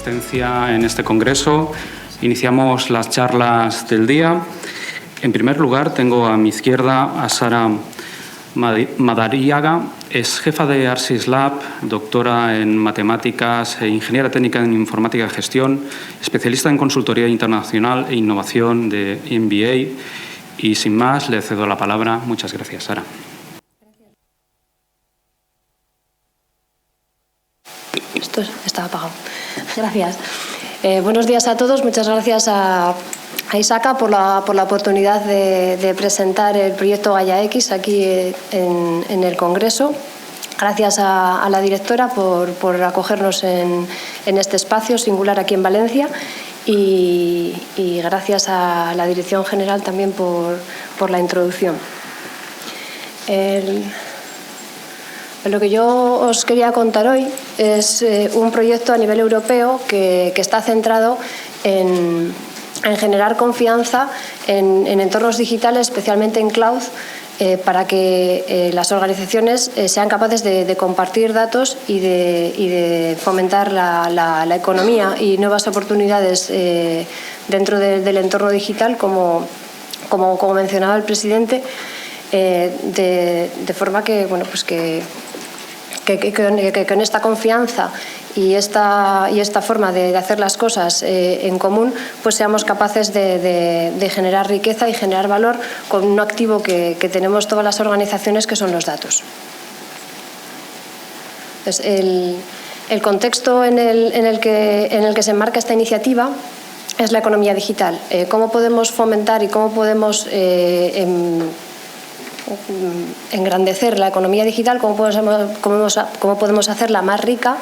asistencia en este congreso. Iniciamos las charlas del día. En primer lugar, tengo a mi izquierda a Sara Madariaga. Es jefa de Arsis Lab, doctora en matemáticas e ingeniera técnica en informática de gestión, especialista en consultoría internacional e innovación de MBA. Y sin más, le cedo la palabra. Muchas gracias, Sara. Esto estaba apagado. Gracias. Buenos días a todos. Muchas gracias a ISACA por la oportunidad de presentar el proyecto GaiaX aquí en el Congreso. Gracias a la directora por acogernos en este espacio singular aquí en Valencia y gracias a la Dirección General también por la introducción. Lo que yo os quería contar hoy es un proyecto a nivel europeo que está centrado en generar confianza en entornos digitales, especialmente en cloud, para que las organizaciones sean capaces de compartir datos y de fomentar la economía y nuevas oportunidades dentro del entorno digital, como mencionaba el presidente, de forma que, bueno, pues que con esta confianza y esta forma de hacer las cosas en común, pues seamos capaces de generar riqueza y generar valor con un activo que tenemos todas las organizaciones, que son los datos. Entonces, el contexto en el que se enmarca esta iniciativa es la economía digital. ¿Cómo podemos fomentar y cómo podemos engrandecer la economía digital? ¿Cómo podemos hacerla más rica?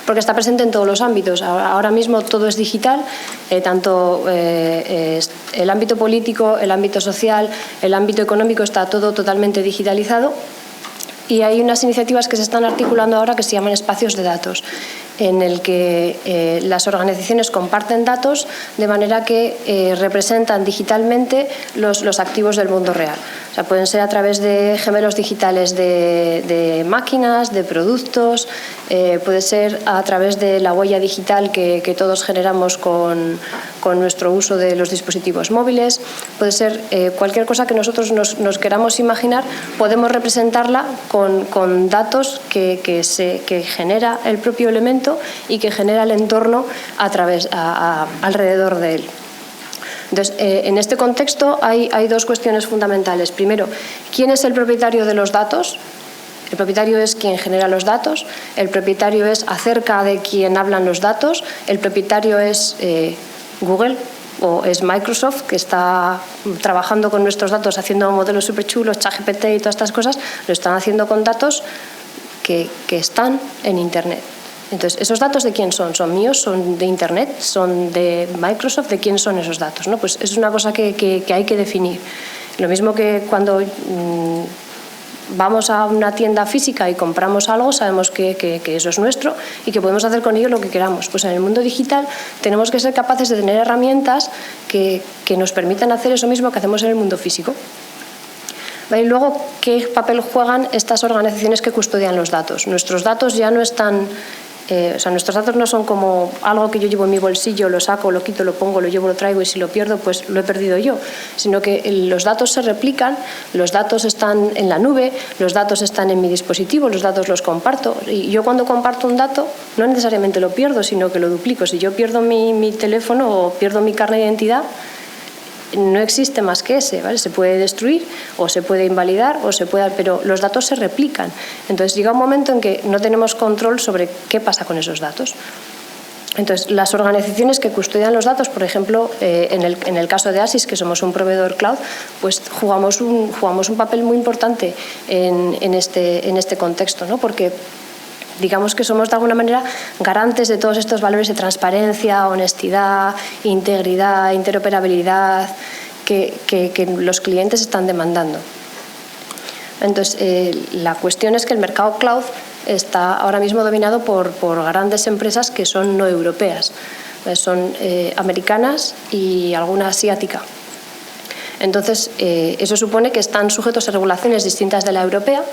Porque está presente en todos los ámbitos. Ahora mismo todo es digital, tanto el ámbito político, el ámbito social, el ámbito económico, está todo totalmente digitalizado. Y hay unas iniciativas que se están articulando ahora que se llaman espacios de datos, en el que las organizaciones comparten datos de manera que representan digitalmente los activos del mundo real. O sea, pueden ser a través de gemelos digitales de máquinas, de productos, puede ser a través de la huella digital que todos generamos con nuestro uso de los dispositivos móviles, puede ser cualquier cosa que nosotros nos queramos imaginar, podemos representarla con datos que genera el propio elemento y que genera el entorno alrededor de él. Entonces, en este contexto hay dos cuestiones fundamentales. Primero, ¿quién es el propietario de los datos? El propietario es quien genera los datos, el propietario es acerca de quien hablan los datos, el propietario es Google o es Microsoft, que está trabajando con nuestros datos, haciendo modelos súper chulos, ChatGPT y todas estas cosas, lo están haciendo con datos que están en Internet. Entonces, ¿esos datos de quién son? ¿Son míos? ¿Son de Internet? ¿Son de Microsoft? ¿De quién son esos datos? ¿No? Pues es una cosa que hay que definir. Lo mismo que cuando vamos a una tienda física y compramos algo, sabemos que eso es nuestro y que podemos hacer con ello lo que queramos. Pues en el mundo digital tenemos que ser capaces de tener herramientas que nos permitan hacer eso mismo que hacemos en el mundo físico. Y luego, ¿qué papel juegan estas organizaciones que custodian los datos? Nuestros datos ya no están... nuestros datos no son como algo que yo llevo en mi bolsillo, lo saco, lo quito, lo pongo, lo llevo, lo traigo y si lo pierdo, pues lo he perdido yo. Sino que los datos se replican, los datos están en la nube, los datos están en mi dispositivo, los datos los comparto. Y yo cuando comparto un dato no necesariamente lo pierdo, sino que lo duplico. Si yo pierdo mi teléfono o pierdo mi carnet de identidad, no existe más que ese, ¿vale? Se puede destruir o se puede invalidar pero los datos se replican. Entonces llega un momento en que no tenemos control sobre qué pasa con esos datos. Entonces, las organizaciones que custodian los datos, por ejemplo, en el caso de Arsis, que somos un proveedor cloud, pues jugamos un papel muy importante en este contexto, ¿no? Porque digamos que somos de alguna manera garantes de todos estos valores de transparencia, honestidad, integridad, interoperabilidad que los clientes están demandando. Entonces, la cuestión es que el mercado cloud está ahora mismo dominado por grandes empresas que son no europeas, son americanas y alguna asiática. Entonces, eso supone que están sujetos a regulaciones distintas de la europea,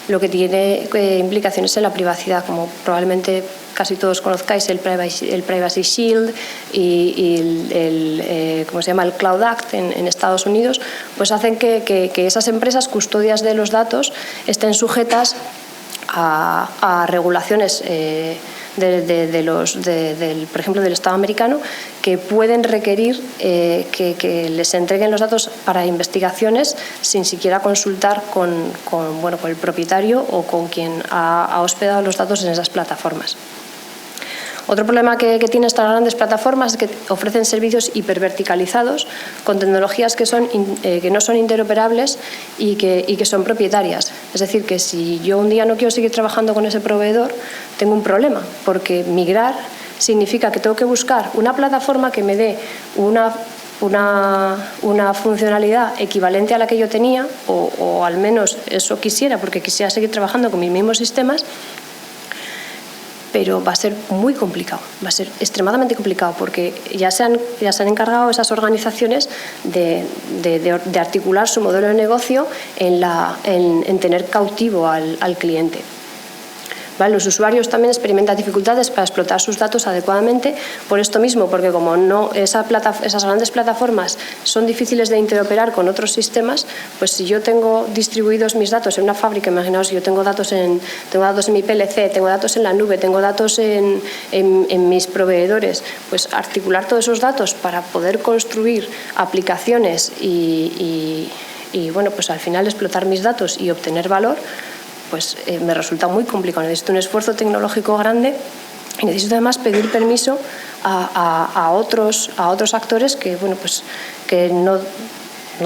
lo que tiene implicaciones en la privacidad, como probablemente casi todos conozcáis, el Privacy Shield y ¿cómo se llama?, el Cloud Act en Estados Unidos, pues hacen que esas empresas custodias de los datos estén sujetas a regulaciones por ejemplo, del Estado americano, que pueden requerir que les entreguen los datos para investigaciones sin siquiera consultar con el propietario o con quien ha hospedado los datos en esas plataformas. Otro problema que tienen estas grandes plataformas es que ofrecen servicios hiperverticalizados con tecnologías que no son interoperables y que son propietarias. Es decir, que si yo un día no quiero seguir trabajando con ese proveedor, tengo un problema, porque migrar significa que tengo que buscar una plataforma que me dé una funcionalidad equivalente a la que yo tenía, o al menos eso quisiera, porque quisiera seguir trabajando con mis mismos sistemas. Pero va a ser muy complicado, va a ser extremadamente complicado, porque ya se han encargado esas organizaciones de articular su modelo de negocio en tener cautivo al cliente. ¿Vale? Los usuarios también experimentan dificultades para explotar sus datos adecuadamente por esto mismo, porque como esas grandes plataformas son difíciles de interoperar con otros sistemas, pues si yo tengo distribuidos mis datos en una fábrica, imaginaos, yo tengo datos en mi PLC, tengo datos en la nube, tengo datos en mis proveedores, pues articular todos esos datos para poder construir aplicaciones y bueno, pues al final explotar mis datos y obtener valor, pues me resulta muy complicado. Necesito un esfuerzo tecnológico grande y necesito además pedir permiso a otros actores que, bueno, pues, que no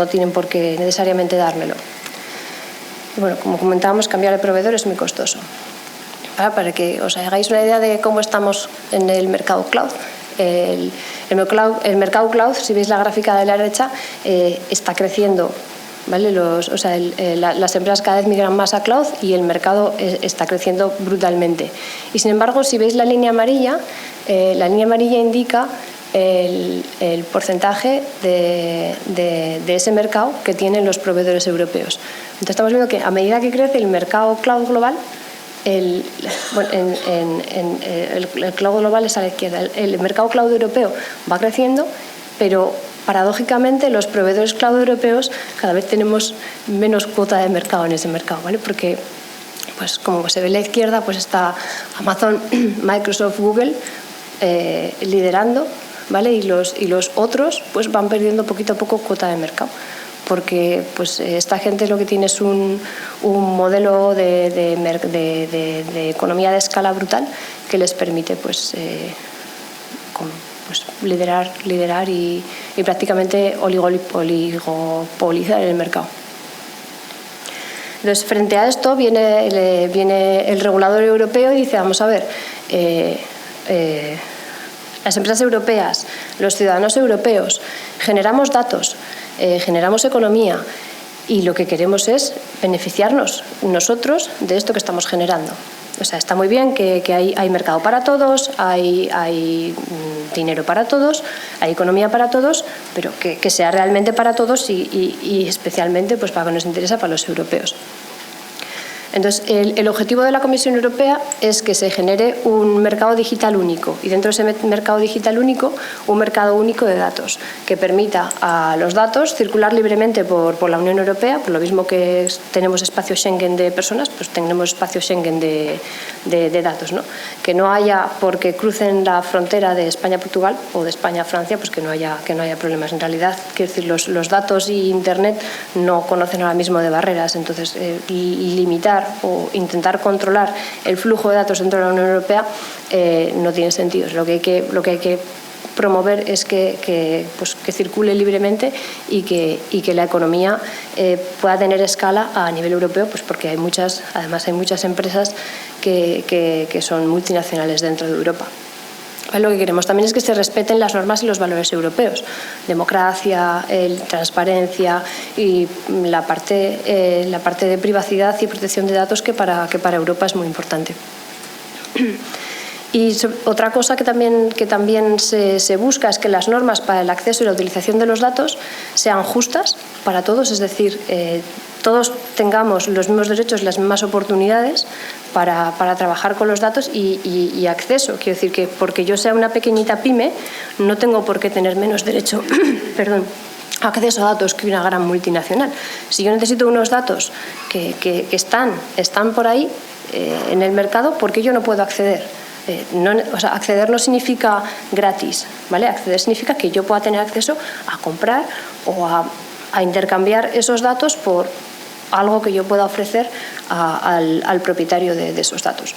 tienen por qué necesariamente dármelo. Y bueno, como comentábamos, cambiar de proveedor es muy costoso. Para que os hagáis una idea de cómo estamos en el mercado cloud. El mercado cloud, si veis la gráfica de la derecha, está creciendo. ¿Vale? Las empresas cada vez migran más a cloud y el mercado está creciendo brutalmente. Y sin embargo, si veis la línea amarilla indica el porcentaje de ese mercado que tienen los proveedores europeos. Entonces estamos viendo que a medida que crece el mercado cloud global, el cloud global es a la izquierda, el mercado cloud europeo va creciendo, pero paradójicamente los proveedores cloud europeos cada vez tenemos menos cuota de mercado en ese mercado, ¿vale? Porque, pues como se ve a la izquierda, pues está Amazon, Microsoft, Google liderando, ¿vale? Y los otros pues van perdiendo poquito a poco cuota de mercado, porque pues esta gente lo que tiene es un modelo de economía de escala brutal que les permite pues liderar y prácticamente oligopolizar el mercado. Entonces, frente a esto viene el regulador europeo y dice, vamos a ver, las empresas europeas, los ciudadanos europeos, generamos datos, generamos economía y lo que queremos es beneficiarnos nosotros de esto que estamos generando. O sea, está muy bien que hay mercado para todos, hay dinero para todos, hay economía para todos, pero que sea realmente para todos y especialmente pues para que nos interesa para los europeos. Entonces, el objetivo de la Comisión Europea es que se genere un mercado digital único y dentro de ese mercado digital único, un mercado único de datos que permita a los datos circular libremente por la Unión Europea, por lo mismo que tenemos espacio Schengen de personas, pues tenemos espacio Schengen de datos, ¿no? Que no haya, porque crucen la frontera de España a Portugal o de España a Francia, pues que no haya problemas. En realidad, quiero decir, los datos y Internet no conocen ahora mismo de barreras, entonces limitar o intentar controlar el flujo de datos dentro de la Unión Europea no tiene sentido. Lo que hay que promover es que circule libremente y que la economía pueda tener escala a nivel europeo, pues porque además hay muchas empresas que son multinacionales dentro de Europa. Lo que queremos también es que se respeten las normas y los valores europeos, democracia, transparencia y la parte de privacidad y protección de datos que para Europa es muy importante. Y otra cosa que también se busca es que las normas para el acceso y la utilización de los datos sean justas para todos, es decir, todos tengamos los mismos derechos, las mismas oportunidades para trabajar con los datos y acceso. Quiero decir que porque yo sea una pequeñita pyme, no tengo por qué tener menos derecho perdón, acceso a datos que una gran multinacional. Si yo necesito unos datos que están por ahí en el mercado, ¿por qué yo no puedo acceder? Acceder no significa gratis, ¿vale? Acceder significa que yo pueda tener acceso a comprar o a intercambiar esos datos por algo que yo pueda ofrecer al propietario de esos datos.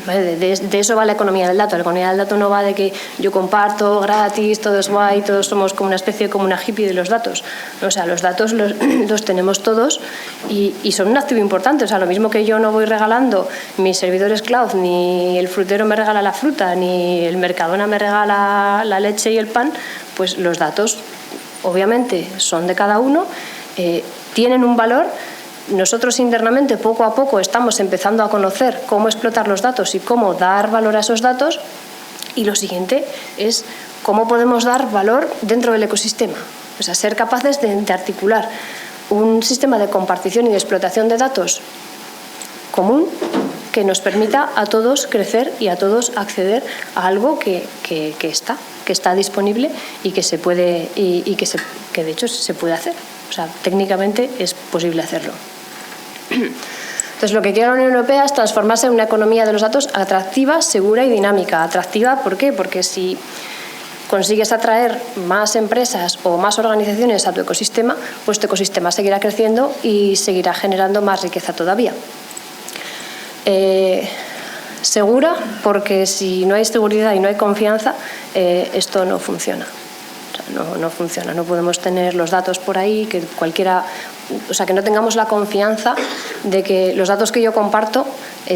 ¿Vale? De eso va la economía del dato. La economía del dato no va de que yo comparto gratis, todo es guay, todos somos como una especie como una hippie de los datos. O sea, los datos los tenemos todos y son un activo importante. O sea, lo mismo que yo no voy regalando mis servidores cloud, ni el frutero me regala la fruta, ni el Mercadona me regala la leche y el pan, pues los datos obviamente son de cada uno, tienen un valor. Nosotros internamente poco a poco estamos empezando a conocer cómo explotar los datos y cómo dar valor a esos datos, y lo siguiente es cómo podemos dar valor dentro del ecosistema, o sea, ser capaces de articular un sistema de compartición y de explotación de datos común que nos permita a todos crecer y a todos acceder a algo que está disponible y que se puede que de hecho se puede hacer. O sea, técnicamente es posible hacerlo. Entonces, lo que quiere la Unión Europea es transformarse en una economía de los datos atractiva, segura y dinámica. Atractiva, ¿por qué? Porque si consigues atraer más empresas o más organizaciones a tu ecosistema, pues tu ecosistema seguirá creciendo y seguirá generando más riqueza todavía. Segura, porque si no hay seguridad y no hay confianza, esto no funciona. No funciona, no podemos tener los datos por ahí, que no tengamos la confianza de que los datos que yo comparto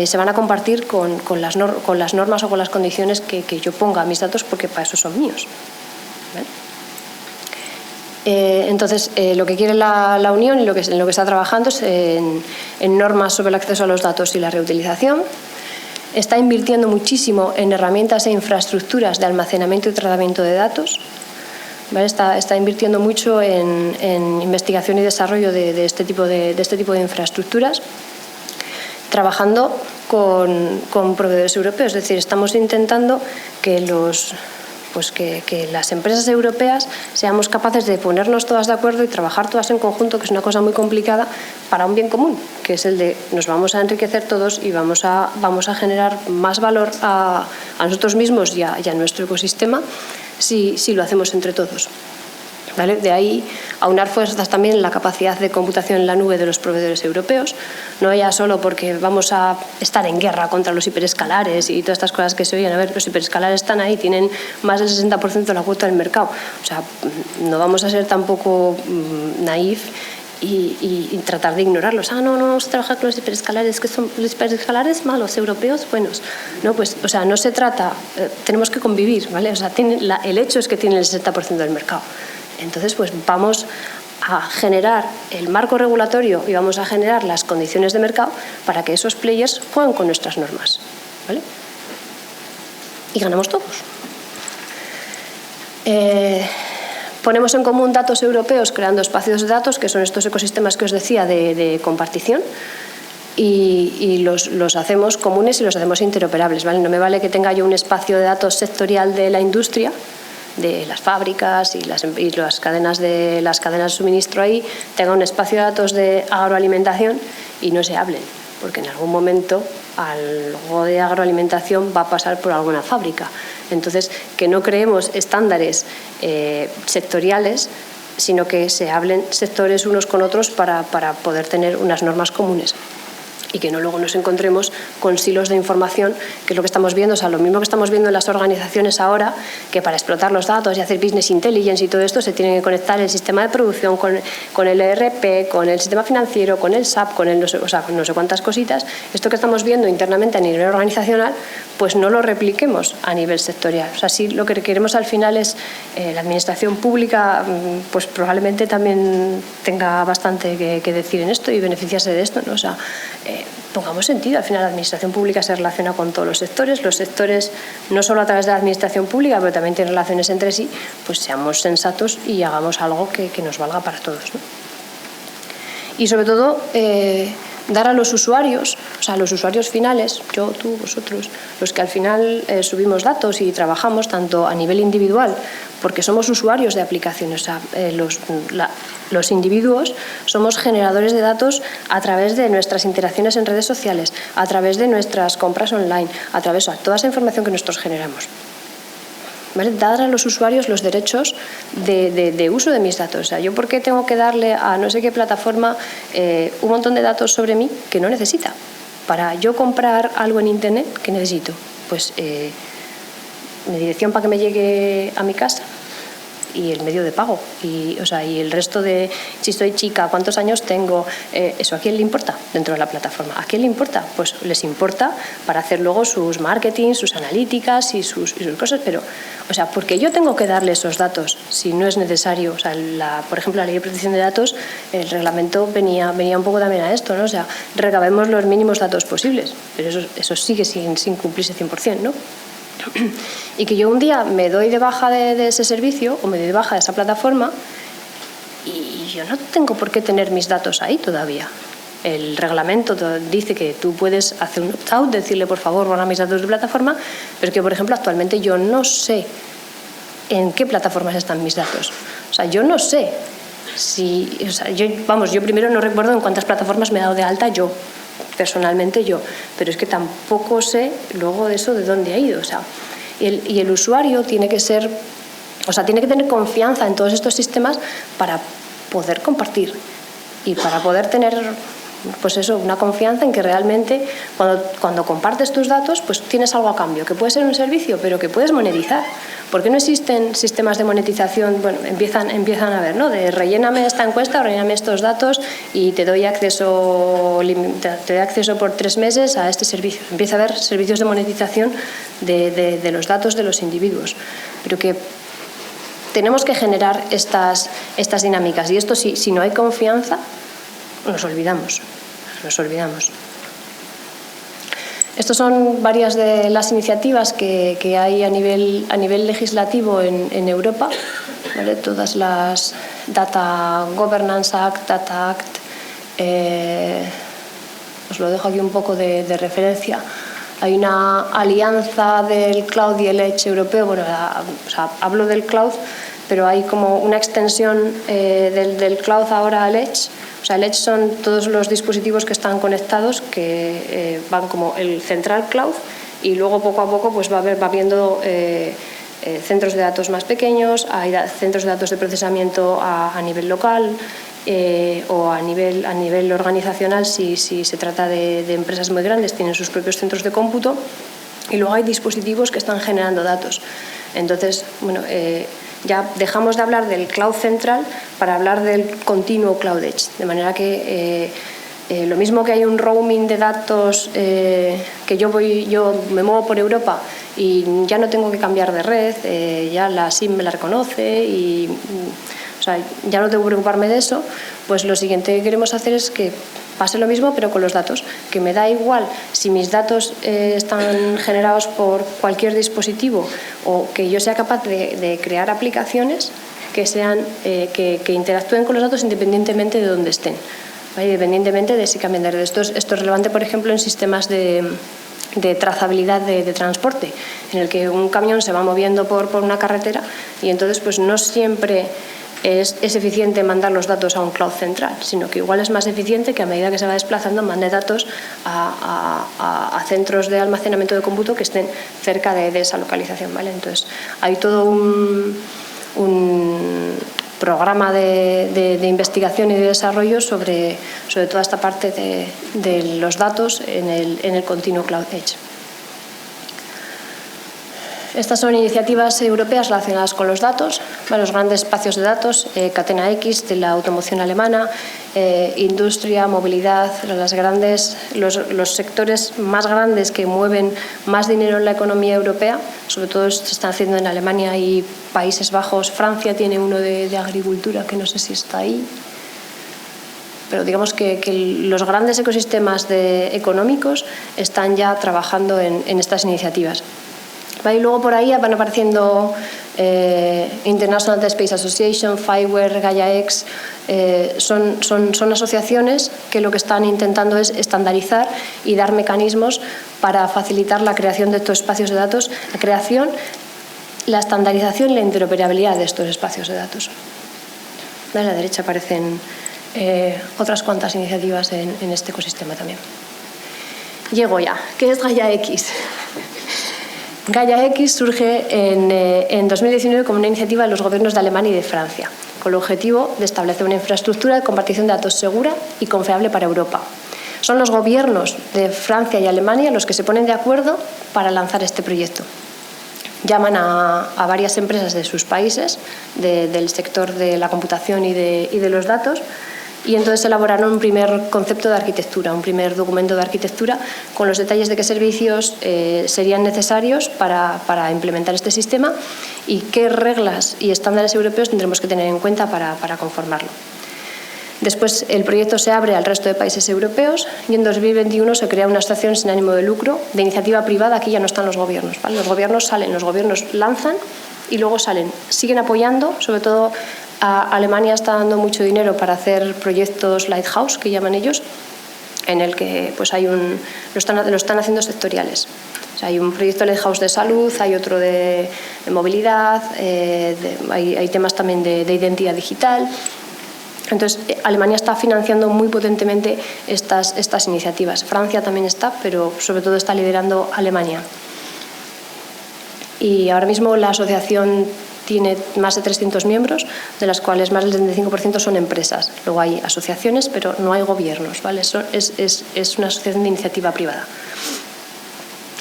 se van a compartir con las normas o con las condiciones que yo ponga a mis datos, porque para eso son míos. ¿Vale? Entonces, lo que quiere la Unión y en lo que está trabajando es en normas sobre el acceso a los datos y la reutilización. Está invirtiendo muchísimo en herramientas e infraestructuras de almacenamiento y tratamiento de datos. ¿Vale? Está invirtiendo mucho en investigación y desarrollo de este tipo de infraestructuras, trabajando con proveedores europeos. Es decir, estamos intentando que las empresas europeas seamos capaces de ponernos todas de acuerdo y trabajar todas en conjunto, que es una cosa muy complicada, para un bien común, que es el de nos vamos a enriquecer todos y vamos a generar más valor a nosotros mismos y a nuestro ecosistema si lo hacemos entre todos. ¿Vale? De ahí aunar fuerzas también la capacidad de computación en la nube de los proveedores europeos, no ya solo porque vamos a estar en guerra contra los hiperescalares y todas estas cosas que se oyen. A ver, los hiperescalares están ahí, tienen más del 60% de la cuota del mercado. O sea, no vamos a ser tampoco naif y tratar de ignorarlos. No vamos a trabajar con los hiperescalares, que son los hiperescalares malos, europeos buenos. No, pues, o sea, no se trata, tenemos que convivir, ¿vale? O sea, el hecho es que tienen el 60% del mercado. Entonces, pues vamos a generar el marco regulatorio y vamos a generar las condiciones de mercado para que esos players jueguen con nuestras normas, ¿vale? Y ganamos todos. Ponemos en común datos europeos creando espacios de datos, que son estos ecosistemas que os decía de compartición, y los hacemos comunes y los hacemos interoperables, ¿vale? No me vale que tenga yo un espacio de datos sectorial de la industria, de las fábricas y las cadenas de suministro ahí, tenga un espacio de datos de agroalimentación y no se hablen, porque en algún momento algo de agroalimentación va a pasar por alguna fábrica. Entonces, que no creemos estándares sectoriales, sino que se hablen sectores unos con otros para poder tener unas normas comunes. Y que no luego nos encontremos con silos de información, que es lo que estamos viendo, o sea, lo mismo que estamos viendo en las organizaciones ahora, que para explotar los datos y hacer business intelligence y todo esto se tiene que conectar el sistema de producción con el ERP, con el sistema financiero, con el SAP, con no sé cuántas cositas. Esto que estamos viendo internamente a nivel organizacional, pues no lo repliquemos a nivel sectorial. O sea, sí, lo que queremos al final es la administración pública, pues probablemente también tenga bastante que decir en esto y beneficiarse de esto, ¿no? O sea, pongamos sentido. Al final la administración pública se relaciona con todos los sectores no solo a través de la administración pública, pero también tienen relaciones entre sí, pues seamos sensatos y hagamos algo que nos valga para todos, ¿no? Y sobre todo, dar a los usuarios, o sea, a los usuarios finales, yo, tú, vosotros, los que al final subimos datos y trabajamos tanto a nivel individual, porque somos usuarios de aplicaciones, o sea, los individuos somos generadores de datos a través de nuestras interacciones en redes sociales, a través de nuestras compras online, a través de toda esa información que nosotros generamos. ¿Vale? Dar a los usuarios los derechos de uso de mis datos. O sea, ¿yo por qué tengo que darle a no sé qué plataforma un montón de datos sobre mí que no necesita? Para yo comprar algo en Internet, ¿qué necesito? Pues mi dirección para que me llegue a mi casa y el medio de pago. Y el resto de si soy chica, cuántos años tengo, ¿eso a quién le importa dentro de la plataforma? ¿A quién le importa? Pues les importa para hacer luego sus marketing, sus analíticas y sus cosas, pero, ¿por qué yo tengo que darle esos datos si no es necesario? O sea, por ejemplo, la Ley de Protección de Datos, el reglamento venía un poco también a esto, ¿no? O sea, recabemos los mínimos datos posibles, pero eso sigue sin cumplirse 100%, ¿no? Y que yo un día me doy de baja de ese servicio o me doy de baja de esa plataforma y yo no tengo por qué tener mis datos ahí todavía. El reglamento dice que tú puedes hacer un opt-out, decirle por favor borra mis datos de plataforma, pero que por ejemplo actualmente yo no sé en qué plataformas están mis datos. O sea, yo no sé si... yo primero no recuerdo en cuántas plataformas me he dado de alta yo. Personalmente yo, pero es que tampoco sé luego de eso de dónde ha ido, y el usuario tiene que tener confianza en todos estos sistemas para poder compartir y para poder tener una confianza en que realmente cuando compartes tus datos pues tienes algo a cambio, que puede ser un servicio pero que puedes monetizar. ¿Por qué no existen sistemas de monetización? Bueno, empiezan a ver, ¿no? De relléname esta encuesta, relléname estos datos y te doy acceso por 3 meses a este servicio. Empieza a haber servicios de monetización de los datos de los individuos, pero que tenemos que generar estas dinámicas, y esto si no hay confianza nos olvidamos. Estas son varias de las iniciativas que hay a nivel legislativo en Europa, ¿vale? Todas las Data Governance Act, Data Act, os lo dejo aquí un poco de referencia. Hay una alianza del cloud y el edge europeo. Bueno, hablo del cloud, pero hay como una extensión del cloud ahora al edge. O sea, el edge son todos los dispositivos que están conectados, que van como el central cloud, y luego poco a poco pues va habiendo centros de datos más pequeños, hay centros de datos de procesamiento a nivel local o a nivel organizacional si se trata de empresas muy grandes, tienen sus propios centros de cómputo, y luego hay dispositivos que están generando datos. Entonces, bueno, ya dejamos de hablar del cloud central para hablar del continuo cloud edge, de manera que lo mismo que hay un roaming de datos, que yo me muevo por Europa y ya no tengo que cambiar de red, ya la SIM me la reconoce y ya no tengo que preocuparme de eso. Pues lo siguiente que queremos hacer es que pase lo mismo pero con los datos, que me da igual si mis datos están generados por cualquier dispositivo, o que yo sea capaz de crear aplicaciones que interactúen con los datos independientemente de dónde estén, ¿vale? Independientemente de si cambian de red. Esto es relevante, por ejemplo, en sistemas de trazabilidad de transporte, en el que un camión se va moviendo por una carretera y entonces pues no siempre es eficiente mandar los datos a un cloud central, sino que igual es más eficiente que a medida que se va desplazando mande datos a centros de almacenamiento de cómputo que estén cerca de esa localización, ¿vale? Entonces hay todo un programa de investigación y de desarrollo sobre toda esta parte de los datos en el continuo cloud edge. Estas son iniciativas europeas relacionadas con los datos, los grandes espacios de datos, Catena X de la automoción alemana, industria, movilidad, los sectores más grandes que mueven más dinero en la economía europea, sobre todo se están haciendo en Alemania y Países Bajos. Francia tiene uno de agricultura que no sé si está ahí. pero digamos que los grandes ecosistemas económicos están ya trabajando en estas iniciativas. Y luego por ahí van apareciendo International Space Association, FIWARE, Gaia-X. Son asociaciones que lo que están intentando es estandarizar y dar mecanismos para facilitar la creación de estos espacios de datos, la estandarización y la interoperabilidad de estos espacios de datos. A la derecha aparecen otras cuantas iniciativas en este ecosistema también. Llego ya. ¿Qué es Gaia-X? Gaia-X surge en 2019 como una iniciativa de los gobiernos de Alemania y de Francia, con el objetivo de establecer una infraestructura de compartición de datos segura y confiable para Europa. Son los gobiernos de Francia y Alemania los que se ponen de acuerdo para lanzar este proyecto. Llaman a varias empresas de sus países, del sector de la computación y de los datos, y entonces elaboraron un primer concepto de arquitectura, un primer documento de arquitectura con los detalles de qué servicios serían necesarios para implementar este sistema y qué reglas y estándares europeos tendremos que tener en cuenta para conformarlo. Después el proyecto se abre al resto de países europeos y en 2021 se crea una asociación sin ánimo de lucro de iniciativa privada. Aquí ya no están los gobiernos, ¿vale? Los gobiernos salen, los gobiernos lanzan y luego salen. Siguen apoyando, sobre todo Alemania está dando mucho dinero para hacer proyectos Lighthouse, que llaman ellos, en el que pues lo están haciendo sectoriales. O sea, hay un proyecto Lighthouse de salud, hay otro de movilidad, hay temas también de identidad digital. Entonces, Alemania está financiando muy potentemente estas iniciativas. Francia también está, pero sobre todo está liderando Alemania. Y ahora mismo la asociación tiene más de 300 miembros, de las cuales más del 75% son empresas. Luego hay asociaciones, pero no hay gobiernos, ¿vale? Es una asociación de iniciativa privada.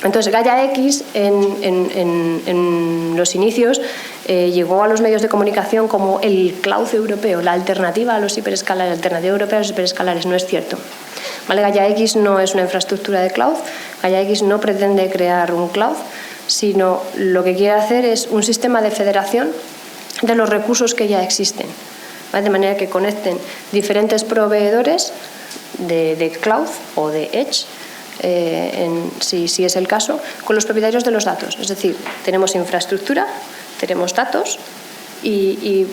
Entonces, Gaia-X en los inicios llegó a los medios de comunicación como el cloud europeo, la alternativa a los hiperescalares, la alternativa europea a los hiperescalares. No es cierto, ¿vale? Gaia-X no es una infraestructura de cloud. Gaia-X no pretende crear un cloud, sino lo que quiere hacer es un sistema de federación de los recursos que ya existen, ¿vale? De manera que conecten diferentes proveedores de cloud o de edge, si es el caso, con los propietarios de los datos. Es decir, tenemos infraestructura, tenemos datos y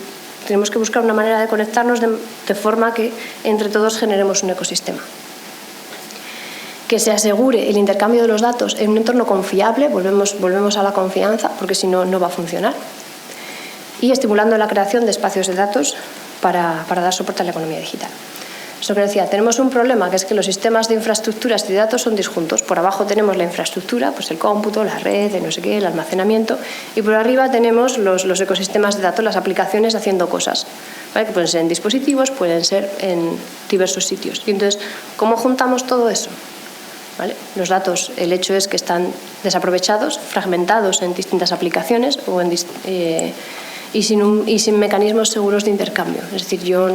tenemos que buscar una manera de conectarnos de forma que entre todos generemos un ecosistema. Que se asegure el intercambio de los datos en un entorno confiable, volvemos a la confianza, porque si no, no va a funcionar. Y estimulando la creación de espacios de datos para dar soporte a la economía digital. Eso que decía, tenemos un problema, que es que los sistemas de infraestructuras y de datos son disjuntos. Por abajo tenemos la infraestructura, pues el cómputo, la red, no sé qué, el almacenamiento, y por arriba tenemos los ecosistemas de datos, las aplicaciones haciendo cosas, ¿vale? Que pueden ser en dispositivos, pueden ser en diversos sitios. Y entonces, ¿cómo juntamos todo eso? ¿Vale? Los datos, el hecho es que están desaprovechados, fragmentados en distintas aplicaciones y sin mecanismos seguros de intercambio. Es decir, yo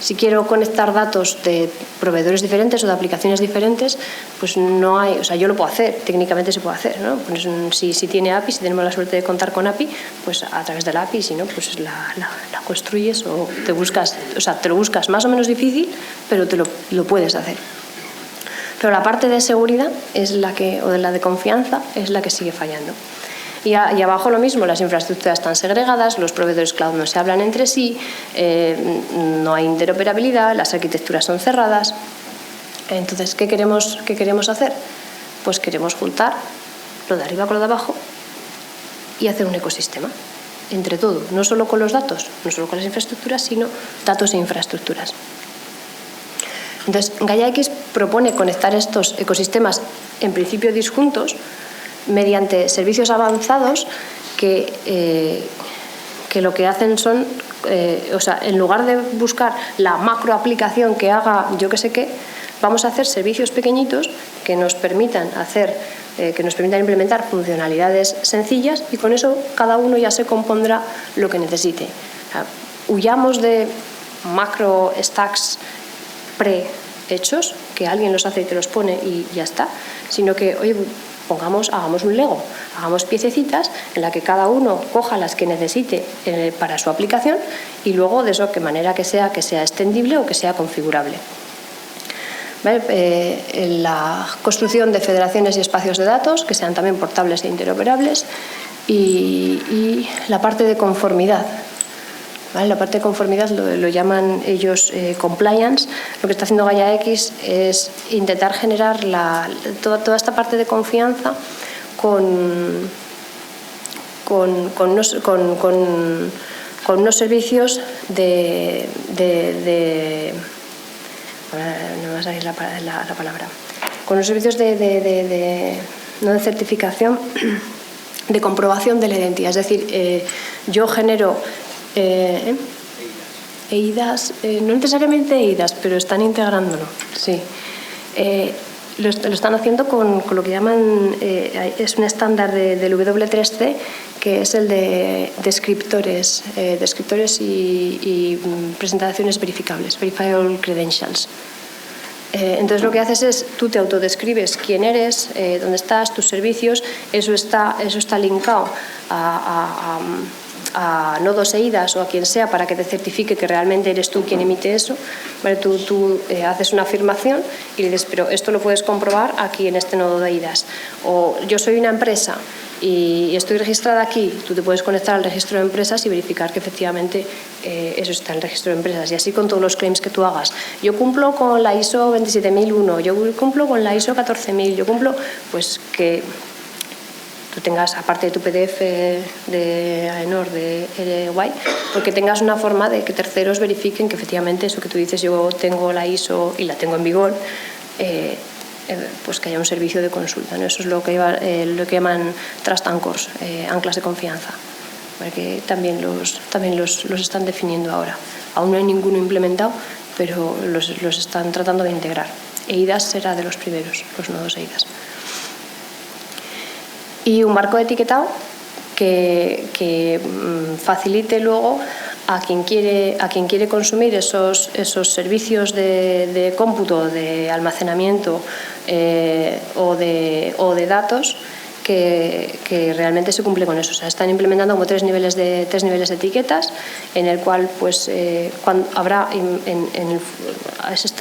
si quiero conectar datos de proveedores diferentes o de aplicaciones diferentes, pues no hay, o sea, yo lo puedo hacer, técnicamente se puede hacer, ¿no? Pues si tiene API, si tenemos la suerte de contar con API, pues a través de la API, si no, pues la construyes o te lo buscas más o menos difícil, pero lo puedes hacer. Pero la parte de seguridad o de la de confianza es la que sigue fallando. Y abajo lo mismo, las infraestructuras están segregadas, los proveedores cloud no se hablan entre sí, no hay interoperabilidad, las arquitecturas son cerradas. Entonces, ¿qué queremos hacer? Pues queremos juntar lo de arriba con lo de abajo y hacer un ecosistema entre todo, no solo con los datos, no solo con las infraestructuras, sino datos e infraestructuras. Entonces, Gaia-X propone conectar estos ecosistemas, en principio disjuntos, mediante servicios avanzados que lo que hacen son, en lugar de buscar la macroaplicación que haga yo que sé qué, vamos a hacer servicios pequeñitos que nos permitan implementar funcionalidades sencillas y con eso cada uno ya se compondrá lo que necesite. O sea, huyamos de macro stacks prehechos, que alguien los hace y te los pone y ya está, sino que, oye, hagamos un Lego, hagamos piececitas en la que cada uno coja las que necesite para su aplicación y luego de eso, de manera que sea extendible o que sea configurable. ¿Vale? La construcción de federaciones y espacios de datos que sean también portables e interoperables y la parte de conformidad. ¿Vale? La parte de conformidad lo llaman ellos compliance. Lo que está haciendo GaiaX es intentar generar toda esta parte de confianza con unos servicios no me va a salir la palabra. Con unos servicios no de certificación, de comprobación de la identidad. Es decir, yo genero EIDAS, no necesariamente EIDAS, pero están integrándolo, sí. Lo están haciendo con lo que llaman, es un estándar del W3C, que es el de descriptores y presentaciones verificables, verifiable credentials. Entonces lo que haces es, tú te autodescribes quién eres, dónde estás, tus servicios, eso está linkado a nodos EIDAS o a quien sea para que te certifique que realmente eres tú quien emite eso. ¿Vale? Tú haces una afirmación y le dices, pero esto lo puedes comprobar aquí en este nodo de EIDAS. O yo soy una empresa y estoy registrada aquí, tú te puedes conectar al registro de empresas y verificar que efectivamente eso está en el registro de empresas. Y así con todos los claims que tú hagas. Yo cumplo con la ISO 27001, yo cumplo con la ISO 14000, yo cumplo, pues que tú tengas, aparte de tu PDF de AENOR, de guay, porque tengas una forma de que terceros verifiquen que efectivamente eso que tú dices, yo tengo la ISO y la tengo en vigor, pues que haya un servicio de consulta, ¿no? Eso es lo que llaman trust anchors, anclas de confianza, porque también los están definiendo ahora. Aún no hay ninguno implementado, pero los están tratando de integrar. EIDAS será de los primeros, los nodos EIDAS. Y un marco de etiquetado que facilite luego a quien quiere consumir esos servicios de cómputo, de almacenamiento o de datos, que realmente se cumple con eso. O sea, están implementando como tres niveles de etiquetas, en el cual pues habrá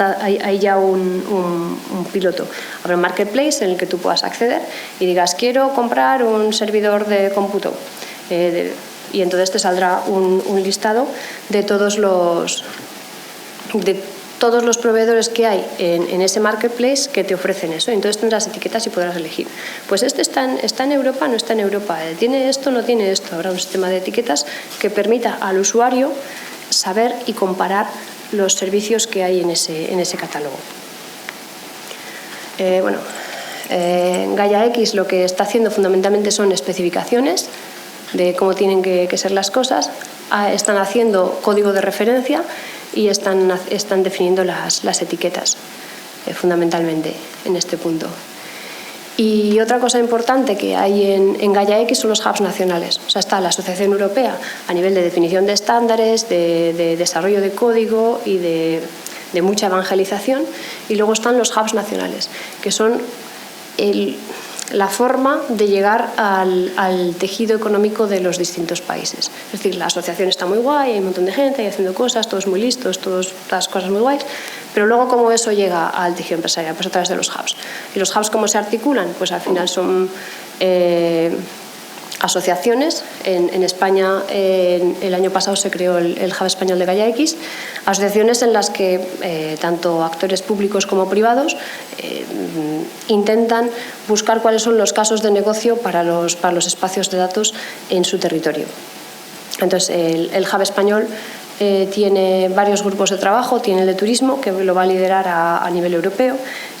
hay ya un piloto. Habrá un marketplace en el que tú puedas acceder y digas, quiero comprar un servidor de cómputo. Y entonces te saldrá un listado de todos los proveedores que hay en ese marketplace que te ofrecen eso. Entonces tendrás etiquetas y podrás elegir. Pues este está en Europa, no está en Europa. ¿Tiene esto, no tiene esto? Habrá un sistema de etiquetas que permita al usuario saber y comparar los servicios que hay en ese catálogo. GaiaX lo que está haciendo fundamentalmente son especificaciones de cómo tienen que ser las cosas. Están haciendo código de referencia y están definiendo las etiquetas, fundamentalmente, en este punto. Y otra cosa importante que hay en GaiaX son los hubs nacionales. O sea, está la Asociación Europea a nivel de definición de estándares, de desarrollo de código y de mucha evangelización. Y luego están los hubs nacionales, que son la forma de llegar al tejido económico de los distintos países. Es decir, la asociación está muy guay, hay un montón de gente ahí haciendo cosas, todos muy listos, todas las cosas muy guays, pero luego cómo eso llega al tejido empresarial, pues a través de los hubs. ¿Y los hubs cómo se articulan? Pues al final son asociaciones. En España el año pasado se creó el Hub español de GaiaX, asociaciones en las que tanto actores públicos como privados intentan buscar cuáles son los casos de negocio para los espacios de datos en su territorio. Entonces el Hub español tiene varios grupos de trabajo, tiene el de turismo, que lo va a liderar a nivel europeo,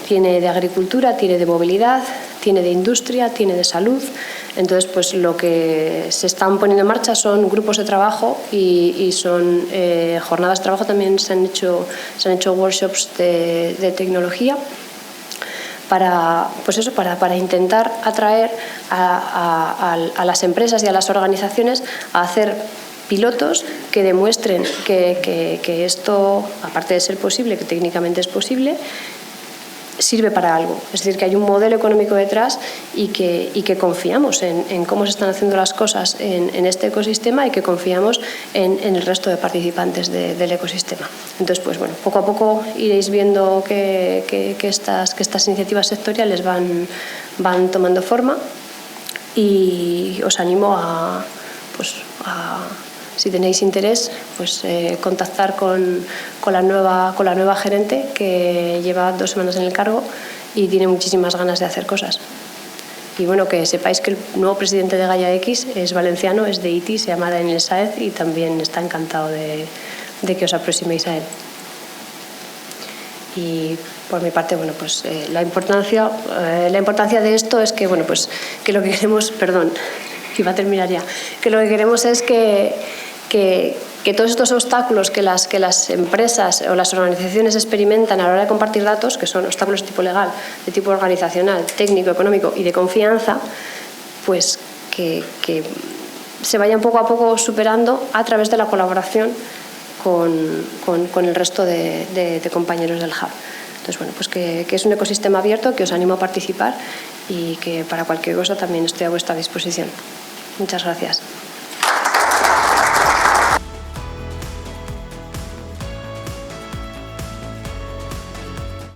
tiene de agricultura, tiene de movilidad, tiene de industria, tiene de salud. Entonces, pues lo que se están poniendo en marcha son grupos de trabajo y son jornadas de trabajo. También se han hecho workshops de tecnología para intentar atraer a las empresas y a las organizaciones a hacer pilotos que demuestren que esto, aparte de ser posible, que técnicamente es posible, sirve para algo. Es decir, que hay un modelo económico detrás y que confiamos en cómo se están haciendo las cosas en este ecosistema y que confiamos en el resto de participantes del ecosistema. Entonces, pues bueno, poco a poco iréis viendo que estas iniciativas sectoriales van tomando forma y os animo si tenéis interés, pues contactar con la nueva gerente que lleva 2 semanas en el cargo y tiene muchísimas ganas de hacer cosas. Y bueno, que sepáis que el nuevo presidente de Gaia X es valenciano, es de Iti, se llama Daniel Sáez y también está encantado de que os aproximéis a él. Y por mi parte, bueno, pues la importancia de esto es que, bueno, pues que lo que queremos, perdón, iba a terminar ya, que lo que queremos es que todos estos obstáculos que las empresas o las organizaciones experimentan a la hora de compartir datos, que son obstáculos de tipo legal, de tipo organizacional, técnico, económico y de confianza, pues que se vayan poco a poco superando a través de la colaboración con el resto de compañeros del Hub. Entonces, bueno, pues que es un ecosistema abierto, que os animo a participar y que para cualquier cosa también estoy a vuestra disposición. Muchas gracias.